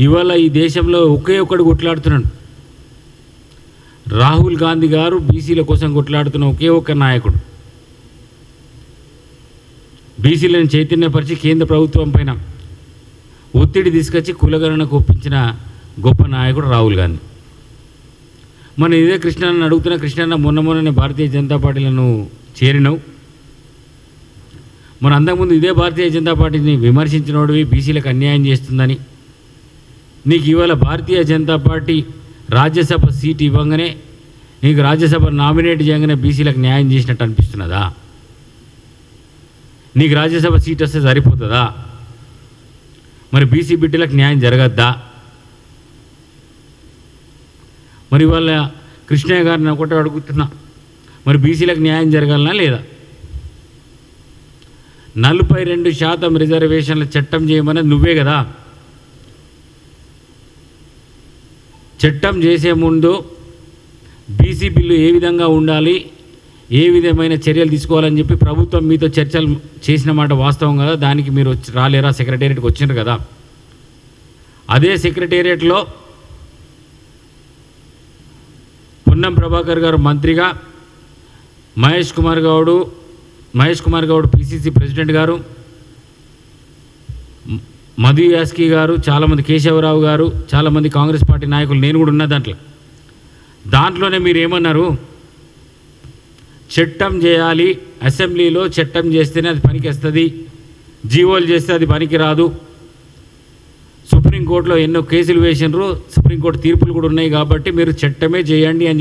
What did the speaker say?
ఇవాళ ఈ దేశంలో ఒకే ఒక్కడు కొట్లాడుతున్నాడు. రాహుల్ గాంధీ గారు బీసీల కోసం కొట్లాడుతున్న ఒకే ఒక్క నాయకుడు. బీసీలను చైతన్యపరిచి కేంద్ర ప్రభుత్వం పైన ఒత్తిడి తీసుకొచ్చి కులగణనకు ఒప్పించిన గొప్ప నాయకుడు రాహుల్ గాంధీ. మన ఇదే కృష్ణాన్ని అడుగుతున్న, కృష్ణన్న మొన్ననే భారతీయ జనతా పార్టీలను చేరినవు. మన అంతకుముందు ఇదే భారతీయ జనతా పార్టీని విమర్శించినోడివి, బీసీలకు అన్యాయం చేస్తుందని. నీకు ఇవాళ భారతీయ జనతా పార్టీ రాజ్యసభ సీట్ ఇవ్వగానే, నీకు రాజ్యసభ నామినేట్ చేయగానే బీసీలకు న్యాయం చేసినట్టు అనిపిస్తున్నదా? నీకు రాజ్యసభ సీట్ వస్తే సరిపోతుందా? మరి బీసీ బిడ్డలకు న్యాయం జరగద్దా? మరి వాళ్ళ కృష్ణయ్య గారిని ఒకటే అడుగుతున్నా, మరి బీసీలకు న్యాయం జరగాలనా లేదా? 42% రిజర్వేషన్ల చట్టం చేయమన్నది నువ్వే కదా. చట్టం చేసే ముందు బీసీ బిల్లు ఏ విధంగా ఉండాలి, ఏ విధమైన చర్యలు తీసుకోవాలని చెప్పి ప్రభుత్వం మీతో చర్చలు చేసిన మాట వాస్తవం కదా. దానికి మీరు రాలేరా? సెక్రటేరియట్కి వచ్చినారు కదా. అదే సెక్రటేరియట్లో పొన్నం ప్రభాకర్ గారు మంత్రిగా, మహేష్ కుమార్ గౌడ్ పిసిసి ప్రెసిడెంట్ గారు, మధు యాస్కి గారు, చాలామంది, కేశవరావు గారు, చాలామంది కాంగ్రెస్ పార్టీ నాయకులు, నేను కూడా ఉన్న దాంట్లోనే మీరు ఏమన్నారు? చట్టం చేయాలి, అసెంబ్లీలో చట్టం చేస్తేనే అది పనికి వస్తుంది, జీవోలు చేస్తే అది పనికి రాదు. సుప్రీంకోర్టులో ఎన్నో కేసులు వేసినారు, సుప్రీంకోర్టు తీర్పులు కూడా ఉన్నాయి కాబట్టి మీరు చట్టమే చేయండి అని